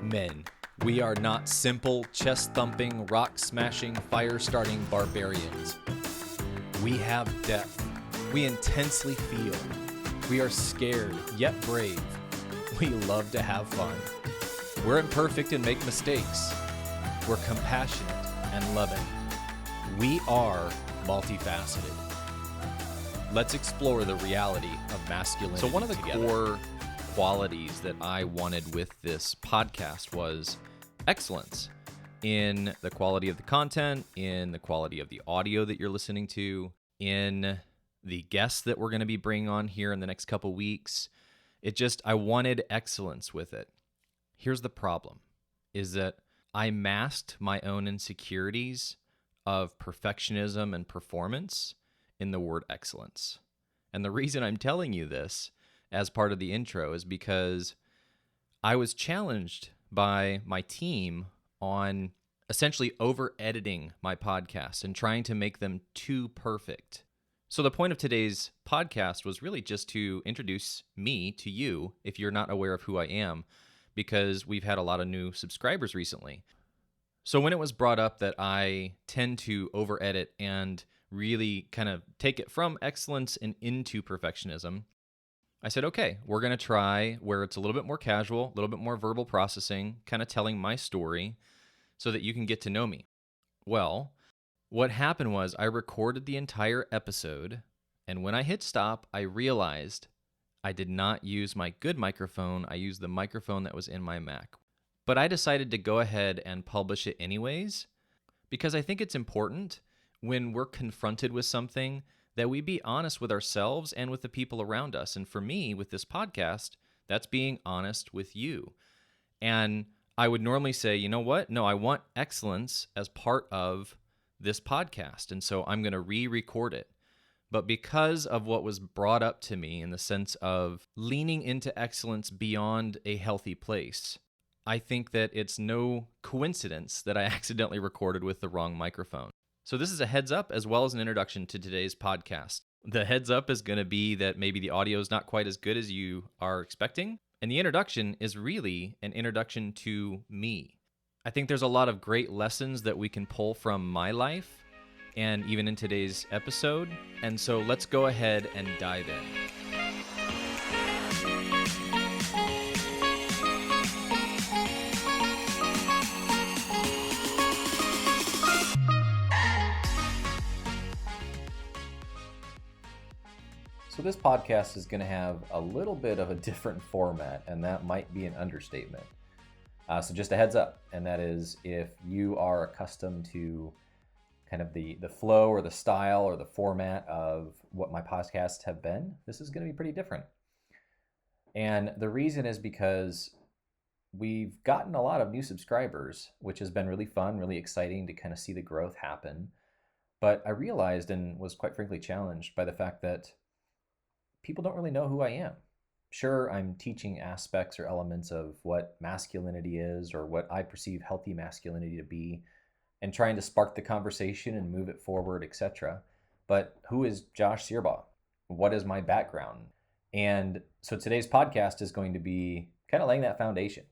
Men, we are not simple, chest-thumping, rock-smashing, fire-starting barbarians. We have depth. We intensely feel. We are scared, yet brave. We love to have fun. We're imperfect and make mistakes. We're compassionate and loving. We are multifaceted. Let's explore the reality of masculinity. So one of the core qualities that I wanted with this podcast was excellence in the quality of the content, in the quality of the audio that you're listening to, in the guests that we're going to be bringing on here in the next couple weeks. I wanted excellence with it. Here's the problem, is that I masked my own insecurities of perfectionism and performance in the word excellence. And the reason I'm telling you this as part of the intro is because I was challenged by my team on essentially over-editing my podcasts and trying to make them too perfect. So the point of today's podcast was really just to introduce me to you if you're not aware of who I am, because we've had a lot of new subscribers recently. So when it was brought up that I tend to over-edit and really kind of take it from excellence and into perfectionism, I said, okay, we're going to try where it's a little bit more casual, a little bit more verbal processing, kind of telling my story so that you can get to know me. Well, what happened was I recorded the entire episode, and when I hit stop, I realized I did not use my good microphone. I used the microphone that was in my Mac. But I decided to go ahead and publish it anyways, because I think it's important when we're confronted with something that we be honest with ourselves and with the people around us. And for me, with this podcast, that's being honest with you. And I would normally say, you know what? No, I want excellence as part of this podcast. And so I'm going to re-record it. But because of what was brought up to me in the sense of leaning into excellence beyond a healthy place, I think that it's no coincidence that I accidentally recorded with the wrong microphone. So this is a heads up as well as an introduction to today's podcast. The heads up is going to be that maybe the audio is not quite as good as you are expecting. And the introduction is really an introduction to me. I think there's a lot of great lessons that we can pull from my life and even in today's episode. And so let's go ahead and dive in. So this podcast is going to have a little bit of a different format, and that might be an understatement. So just a heads up, and that is if you are accustomed to kind of the flow or the style or the format of what my podcasts have been, this is going to be pretty different. And the reason is because we've gotten a lot of new subscribers, which has been really fun, really exciting to kind of see the growth happen. But I realized and was quite frankly challenged by the fact that people don't really know who I am. Sure, I'm teaching aspects or elements of what masculinity is or what I perceive healthy masculinity to be and trying to spark the conversation and move it forward, etc. But who is Josh Cearbaugh? What is my background? And so today's podcast is going to be kind of laying that foundation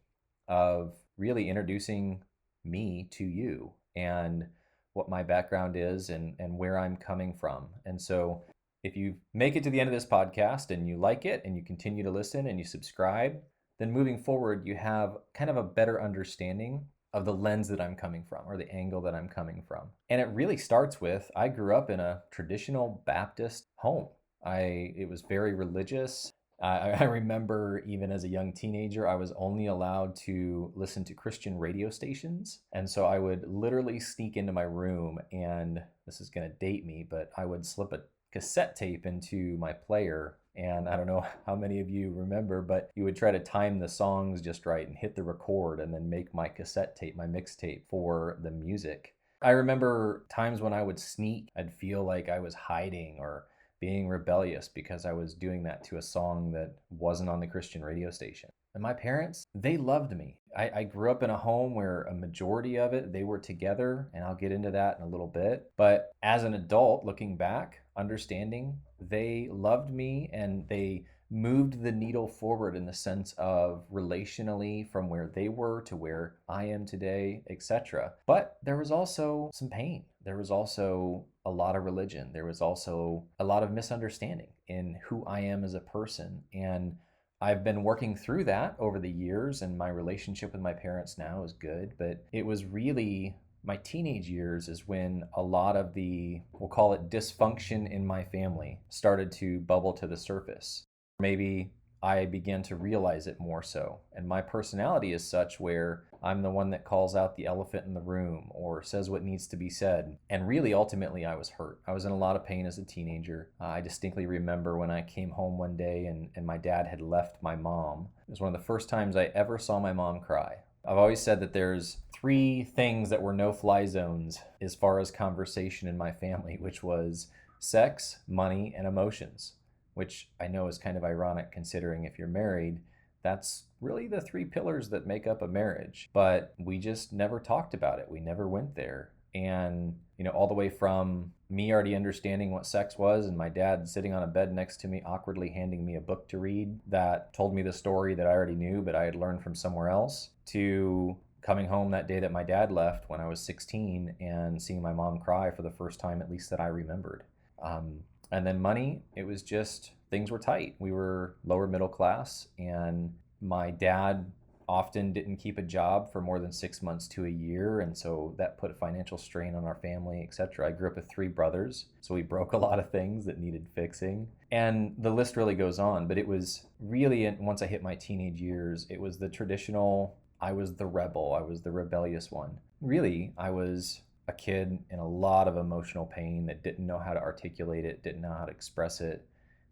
of really introducing me to you and what my background is and where I'm coming from. And so if you make it to the end of this podcast and you like it and you continue to listen and you subscribe, then moving forward, you have kind of a better understanding of the lens that I'm coming from or the angle that I'm coming from. And it really starts with, I grew up in a traditional Baptist home. It was very religious. I remember even as a young teenager, I was only allowed to listen to Christian radio stations. And so I would literally sneak into my room, and this is going to date me, but I would slip a cassette tape into my player, and I don't know how many of you remember, but you would try to time the songs just right and hit the record and then make my cassette tape, my mixtape for the music. I remember times when I would sneak, I'd feel like I was hiding or being rebellious because I was doing that to a song that wasn't on the Christian radio station. And my parents, they loved me. I grew up in a home where a majority of it, they were together, and I'll get into that in a little bit. But as an adult, looking back, understanding, they loved me and they moved the needle forward in the sense of relationally from where they were to where I am today, etc. But there was also some pain. There was also a lot of religion. There was also a lot of misunderstanding in who I am as a person. And I've been working through that over the years, and my relationship with my parents now is good. But it was really my teenage years is when a lot of the, we'll call it dysfunction in my family, started to bubble to the surface. Maybe I began to realize it more so. And my personality is such where I'm the one that calls out the elephant in the room or says what needs to be said. And really, ultimately, I was hurt. I was in a lot of pain as a teenager. I distinctly remember when I came home one day and my dad had left my mom. It was one of the first times I ever saw my mom cry. I've always said that there's 3 things that were no-fly zones as far as conversation in my family, which was sex, money, and emotions, which I know is kind of ironic considering if you're married, that's really the 3 pillars that make up a marriage. But we just never talked about it. We never went there. And, all the way from me already understanding what sex was and my dad sitting on a bed next to me, awkwardly handing me a book to read that told me the story that I already knew, but I had learned from somewhere else, to coming home that day that my dad left when I was 16 and seeing my mom cry for the first time, at least that I remembered. And then money, it was just, things were tight. We were lower middle class, and my dad often didn't keep a job for more than 6 months to a year, and so that put financial strain on our family, etc. I grew up with 3 brothers, so we broke a lot of things that needed fixing. And the list really goes on, but it was really, once I hit my teenage years, it was the traditional, I was the rebel, I was the rebellious one. Really, I was a kid in a lot of emotional pain that didn't know how to articulate it, didn't know how to express it,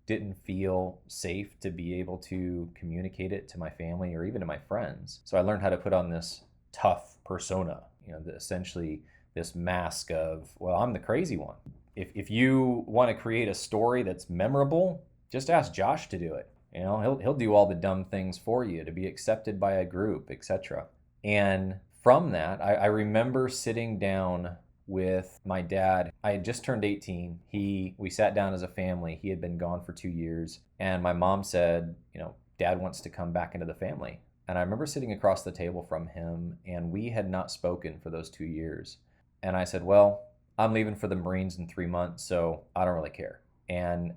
didn't feel safe to be able to communicate it to my family or even to my friends. So I learned how to put on this tough persona, essentially this mask of, well, I'm the crazy one. If you want to create a story that's memorable, just ask Josh to do it. He'll do all the dumb things for you to be accepted by a group, etc. And from that, I remember sitting down with my dad. I had just turned 18. We sat down as a family. He had been gone for 2 years. And my mom said, Dad wants to come back into the family. And I remember sitting across the table from him, and we had not spoken for those 2 years. And I said, well, I'm leaving for the Marines in 3 months, so I don't really care. And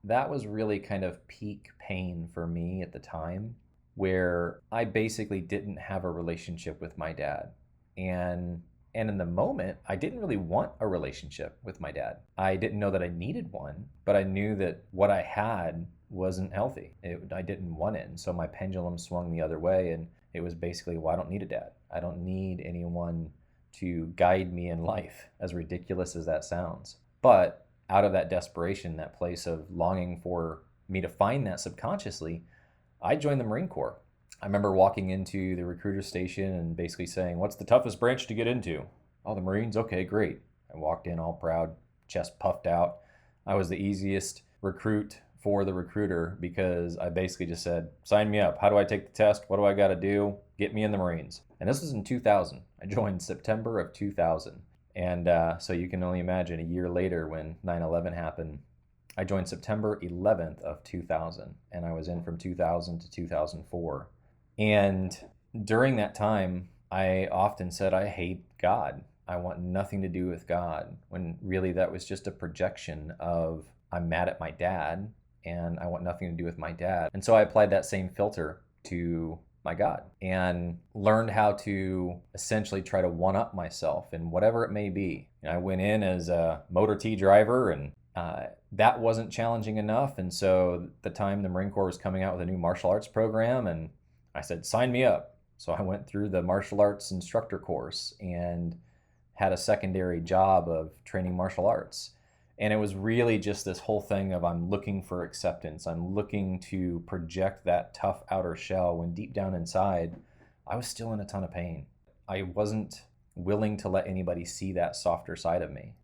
that was really kind of peak pain for me at the time, where I basically didn't have a relationship with my dad. And in the moment, I didn't really want a relationship with my dad. I didn't know that I needed one, but I knew that what I had wasn't healthy. I didn't want it. And so my pendulum swung the other way, and it was basically, well, I don't need a dad. I don't need anyone to guide me in life, as ridiculous as that sounds. But out of that desperation, that place of longing for me to find that subconsciously, I joined the Marine Corps. I remember walking into the recruiter station and basically saying, what's the toughest branch to get into? Oh, the Marines? Okay, great. I walked in all proud, chest puffed out. I was the easiest recruit for the recruiter because I basically just said, sign me up. How do I take the test? What do I got to do? Get me in the Marines. And this was in 2000. I joined September of 2000. And so you can only imagine a year later when 9/11 happened, I joined September 11th of 2000, and I was in from 2000 to 2004. And during that time, I often said, I hate God. I want nothing to do with God, when really that was just a projection of, I'm mad at my dad and I want nothing to do with my dad. And so I applied that same filter to my God and learned how to essentially try to one-up myself in whatever it may be. I went in as a motor T driver, and that wasn't challenging enough. And so at the time, the Marine Corps was coming out with a new martial arts program, and I said, sign me up. So I went through the martial arts instructor course and had a secondary job of training martial arts. And it was really just this whole thing of, I'm looking for acceptance. I'm looking to project that tough outer shell when deep down inside, I was still in a ton of pain. I wasn't willing to let anybody see that softer side of me.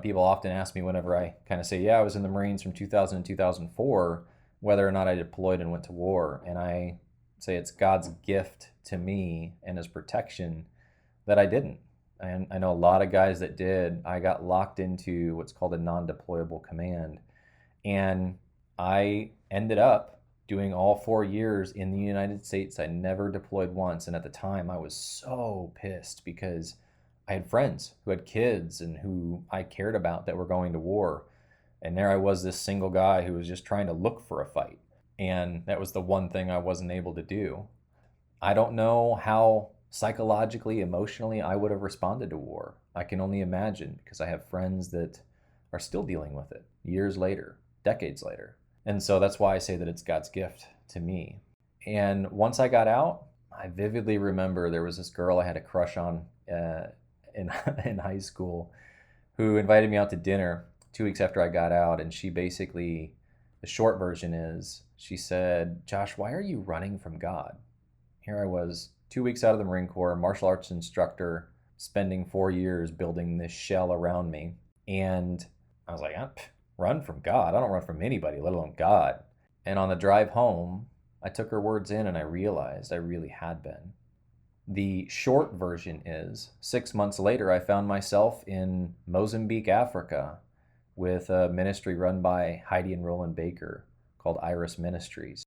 People often ask me whenever I kind of say, yeah, I was in the Marines from 2000 to 2004, whether or not I deployed and went to war. And I say it's God's gift to me and his protection that I didn't. And I know a lot of guys that did. I got locked into what's called a non-deployable command. And I ended up doing all 4 years in the United States. I never deployed once. And at the time, I was so pissed because I had friends who had kids and who I cared about that were going to war. And there I was, this single guy who was just trying to look for a fight. And that was the one thing I wasn't able to do. I don't know how psychologically, emotionally I would have responded to war. I can only imagine because I have friends that are still dealing with it years later, decades later. And so that's why I say that it's God's gift to me. And once I got out, I vividly remember there was this girl I had a crush on in high school who invited me out to dinner 2 weeks after I got out. And she basically, the short version is, she said, "Josh, why are you running from God?" Here I was, 2 weeks out of the Marine Corps, martial arts instructor, spending 4 years building this shell around me. And I was like, run from God? I don't run from anybody, let alone God. And on the drive home, I took her words in and I realized I really had been. The short version is 6 months later, I found myself in Mozambique, Africa, with a ministry run by Heidi and Roland Baker called Iris Ministries.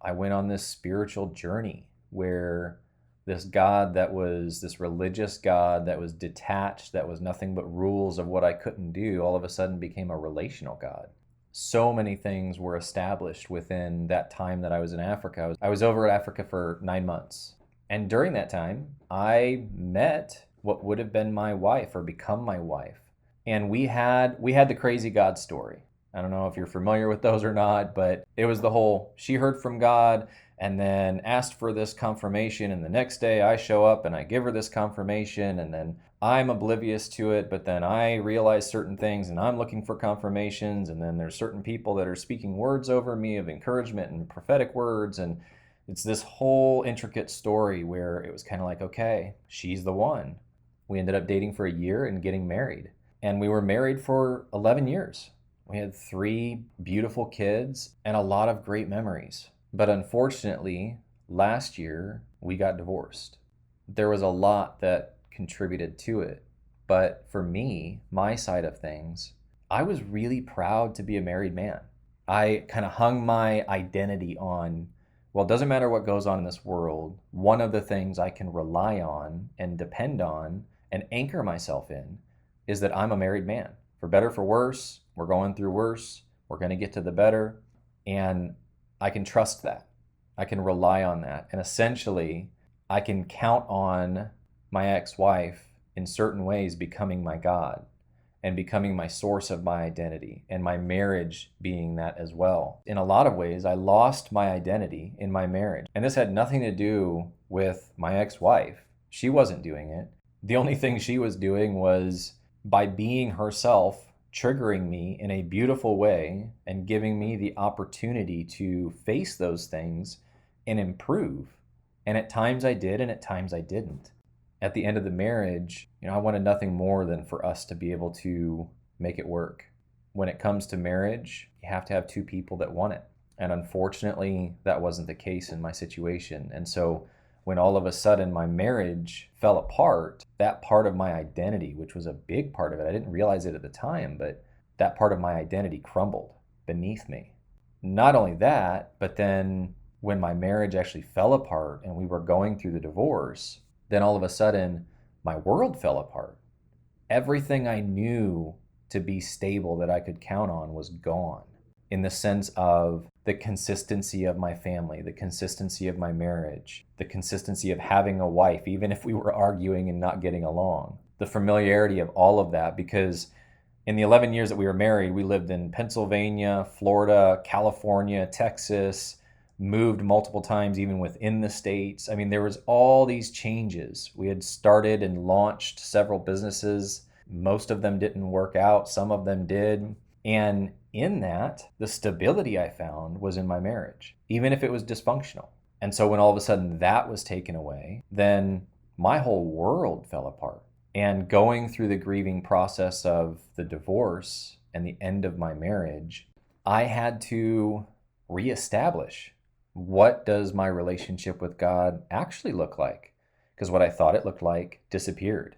I went on this spiritual journey where this God that was this religious God that was detached, that was nothing but rules of what I couldn't do, all of a sudden became a relational God. So many things were established within that time that I was in Africa. I was over at Africa for 9 months. And during that time, I met what would have been my wife or become my wife. And we had the crazy God story. I don't know if you're familiar with those or not, but it was the whole, she heard from God and then asked for this confirmation, and the next day I show up and I give her this confirmation, and then I'm oblivious to it, but then I realize certain things and I'm looking for confirmations, and then there's certain people that are speaking words over me of encouragement and prophetic words, and it's this whole intricate story where it was kind of like, okay, she's the one. We ended up dating for a year and getting married, and we were married for 11 years. We had 3 beautiful kids and a lot of great memories. But unfortunately, last year, we got divorced. There was a lot that contributed to it. But for me, my side of things, I was really proud to be a married man. I kind of hung my identity on, well, it doesn't matter what goes on in this world. One of the things I can rely on and depend on and anchor myself in is that I'm a married man. For better, for worse, we're going through worse. We're going to get to the better. And I can trust that. I can rely on that. And essentially, I can count on my ex-wife in certain ways becoming my God and becoming my source of my identity, and my marriage being that as well. In a lot of ways, I lost my identity in my marriage. And this had nothing to do with my ex-wife. She wasn't doing it. The only thing she was doing was, by being herself, triggering me in a beautiful way and giving me the opportunity to face those things and improve. And at times I did, and at times I didn't. At the end of the marriage, I wanted nothing more than for us to be able to make it work. When it comes to marriage, you have to have 2 people that want it. And unfortunately, that wasn't the case in my situation. And so when all of a sudden my marriage fell apart, that part of my identity, which was a big part of it, I didn't realize it at the time, but that part of my identity crumbled beneath me. Not only that, but then when my marriage actually fell apart and we were going through the divorce, then all of a sudden my world fell apart. Everything I knew to be stable that I could count on was gone, in the sense of the consistency of my family, the consistency of my marriage, the consistency of having a wife, even if we were arguing and not getting along, the familiarity of all of that. Because in the 11 years that we were married, we lived in Pennsylvania, Florida, California, Texas, moved multiple times even within the states. I mean, there was all these changes. We had started and launched several businesses. Most of them didn't work out. Some of them did. And in that, the stability I found was in my marriage, even if it was dysfunctional. And so when all of a sudden that was taken away, then my whole world fell apart. And going through the grieving process of the divorce and the end of my marriage, I had to reestablish, what does my relationship with God actually look like? Because what I thought it looked like disappeared.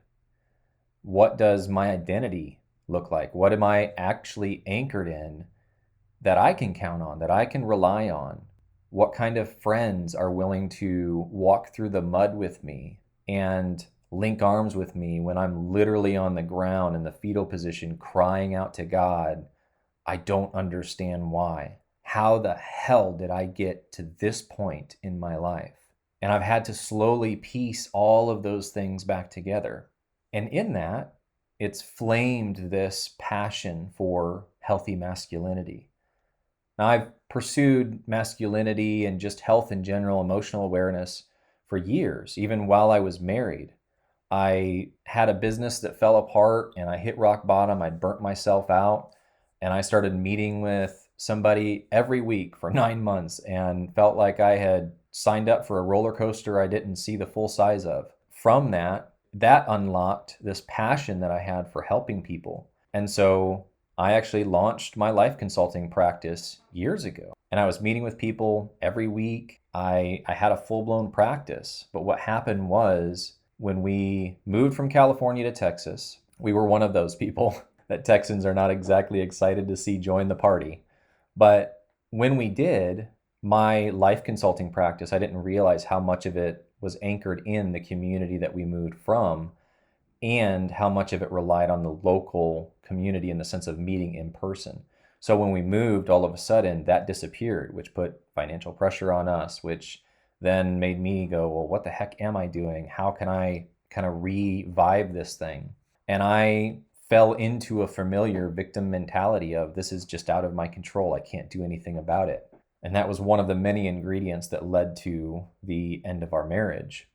What does my identity look like? What am I actually anchored in that I can count on, that I can rely on? What kind of friends are willing to walk through the mud with me and link arms with me when I'm literally on the ground in the fetal position crying out to God, I don't understand why. How the hell did I get to this point in my life? And I've had to slowly piece all of those things back together. And in that, it's flamed this passion for healthy masculinity. Now, I've pursued masculinity and just health in general, emotional awareness for years, even while I was married. I had a business that fell apart and I hit rock bottom. I burnt myself out and I started meeting with somebody every week for 9 months and felt like I had signed up for a roller coaster I didn't see the full size of. From that unlocked this passion that I had for helping people. And so I actually launched my life consulting practice years ago. And I was meeting with people every week. I had a full-blown practice. But what happened was when we moved from California to Texas, we were one of those people that Texans are not exactly excited to see join the party. But when we did, my life consulting practice, I didn't realize how much of it was anchored in the community that we moved from and how much of it relied on the local community in the sense of meeting in person. So when we moved, all of a sudden that disappeared, which put financial pressure on us, which then made me go, well, what the heck am I doing? How can I kind of revive this thing? And I fell into a familiar victim mentality of this is just out of my control. I can't do anything about it. And that was one of the many ingredients that led to the end of our marriage.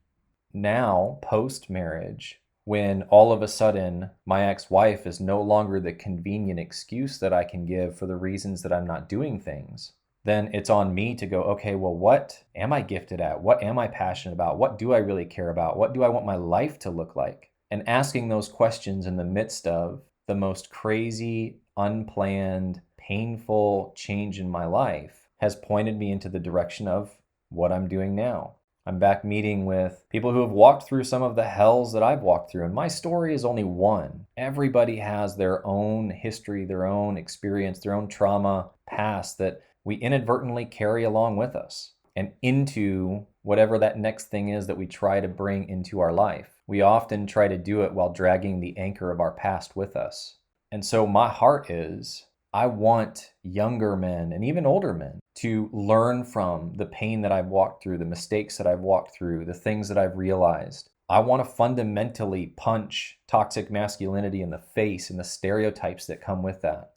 Now, post-marriage, when all of a sudden my ex-wife is no longer the convenient excuse that I can give for the reasons that I'm not doing things, then it's on me to go, okay, well, what am I gifted at? What am I passionate about? What do I really care about? What do I want my life to look like? And asking those questions in the midst of the most crazy, unplanned, painful change in my life has pointed me into the direction of what I'm doing now. I'm back meeting with people who have walked through some of the hells that I've walked through. And my story is only one. Everybody has their own history, their own experience, their own trauma past that we inadvertently carry along with us and into whatever that next thing is that we try to bring into our life. We often try to do it while dragging the anchor of our past with us. And so my heart is, I want younger men and even older men to learn from the pain that I've walked through, the mistakes that I've walked through, the things that I've realized. I want to fundamentally punch toxic masculinity in the face and the stereotypes that come with that,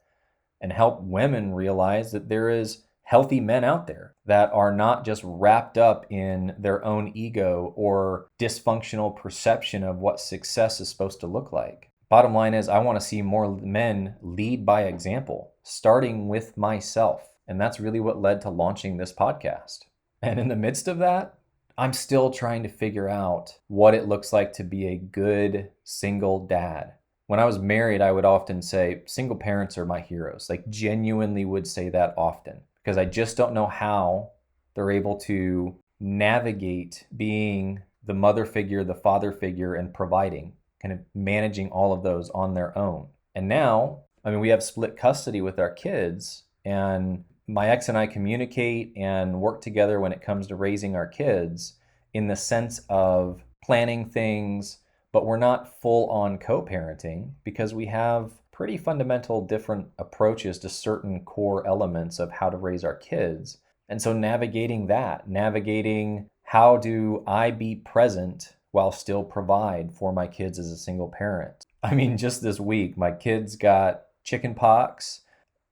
and help women realize that there is healthy men out there that are not just wrapped up in their own ego or dysfunctional perception of what success is supposed to look like. Bottom line is, I want to see more men lead by example, starting with myself. And that's really what led to launching this podcast. And in the midst of that, I'm still trying to figure out what it looks like to be a good single dad. When I was married, I would often say single parents are my heroes. Like, genuinely would say that often, because I just don't know how they're able to navigate being the mother figure, the father figure, and providing, kind of managing all of those on their own. And now, we have split custody with our kids, and my ex and I communicate and work together when it comes to raising our kids in the sense of planning things, but we're not full on co-parenting because we have pretty fundamental different approaches to certain core elements of how to raise our kids. And so navigating how do I be present while still provide for my kids as a single parent. Just this week, my kids got chicken pox.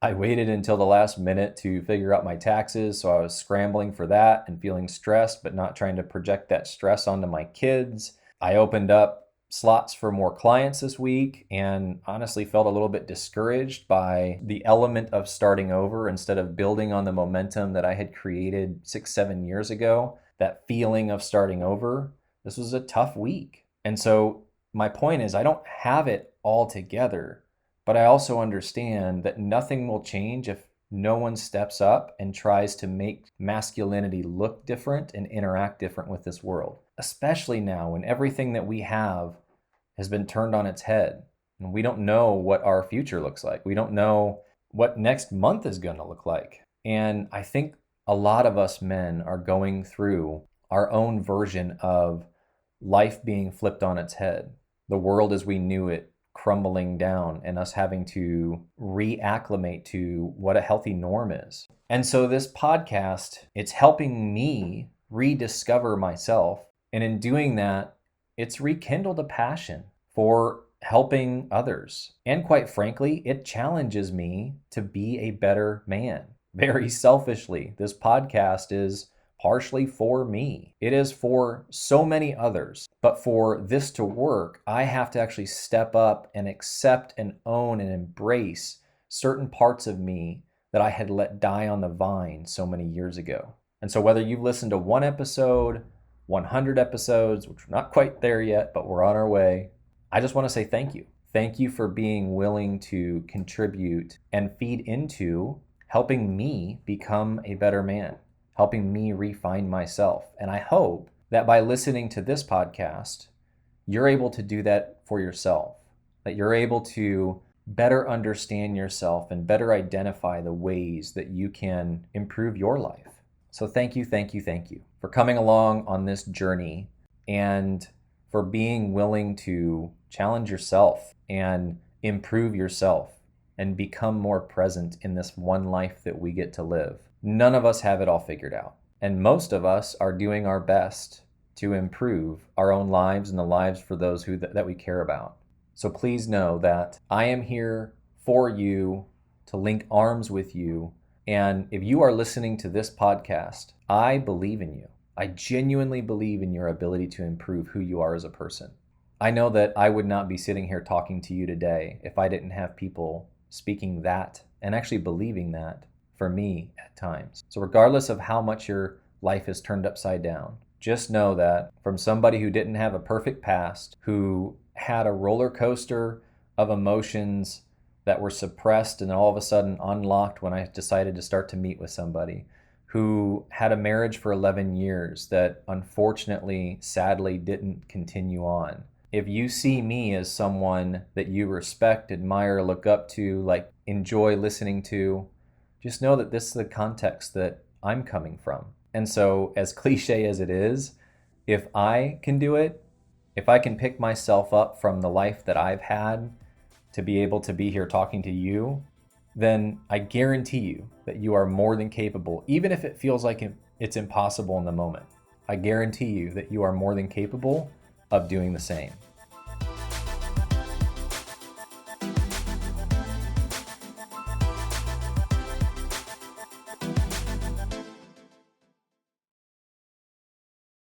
I waited until the last minute to figure out my taxes, so I was scrambling for that and feeling stressed, but not trying to project that stress onto my kids. I opened up slots for more clients this week and honestly felt a little bit discouraged by the element of starting over instead of building on the momentum that I had created 6-7 years ago. That feeling of starting over. This was a tough week. And so my point is, I don't have it all together, but I also understand that nothing will change if no one steps up and tries to make masculinity look different and interact different with this world, especially now when everything that we have has been turned on its head and we don't know what our future looks like. We don't know what next month is going to look like. And I think a lot of us men are going through our own version of life being flipped on its head, the world as we knew it crumbling down, and us having to reacclimate to what a healthy norm is. And so this podcast, it's helping me rediscover myself. And in doing that, it's rekindled a passion for helping others. And quite frankly, it challenges me to be a better man. Very selfishly, this podcast is partially for me. It is for so many others. But for this to work, I have to actually step up and accept and own and embrace certain parts of me that I had let die on the vine so many years ago. And so whether you've listened to one episode, 100 episodes, which we're not quite there yet, but we're on our way, I just want to say thank you. Thank you for being willing to contribute and feed into helping me become a better man, helping me refine myself. And I hope that by listening to this podcast, you're able to do that for yourself, that you're able to better understand yourself and better identify the ways that you can improve your life. So thank you for coming along on this journey and for being willing to challenge yourself and improve yourself and become more present in this one life that we get to live. None of us have it all figured out, and most of us are doing our best to improve our own lives and the lives for those that we care about. So please know that I am here for you, to link arms with you. And if you are listening to this podcast, I believe in you. I genuinely believe in your ability to improve who you are as a person. I know that I would not be sitting here talking to you today if I didn't have people speaking that and actually believing that for me at times. So regardless of how much your life is turned upside down, just know that from somebody who didn't have a perfect past, who had a roller coaster of emotions that were suppressed and all of a sudden unlocked when I decided to start to meet with somebody, who had a marriage for 11 years that unfortunately, sadly, didn't continue on. If you see me as someone that you respect, admire, look up to, like enjoy listening to, just know that this is the context that I'm coming from. And so, as cliche as it is, if I can do it, if I can pick myself up from the life that I've had to be able to be here talking to you, then I guarantee you that you are more than capable, even if it feels like it's impossible in the moment. I guarantee you that you are more than capable of doing the same.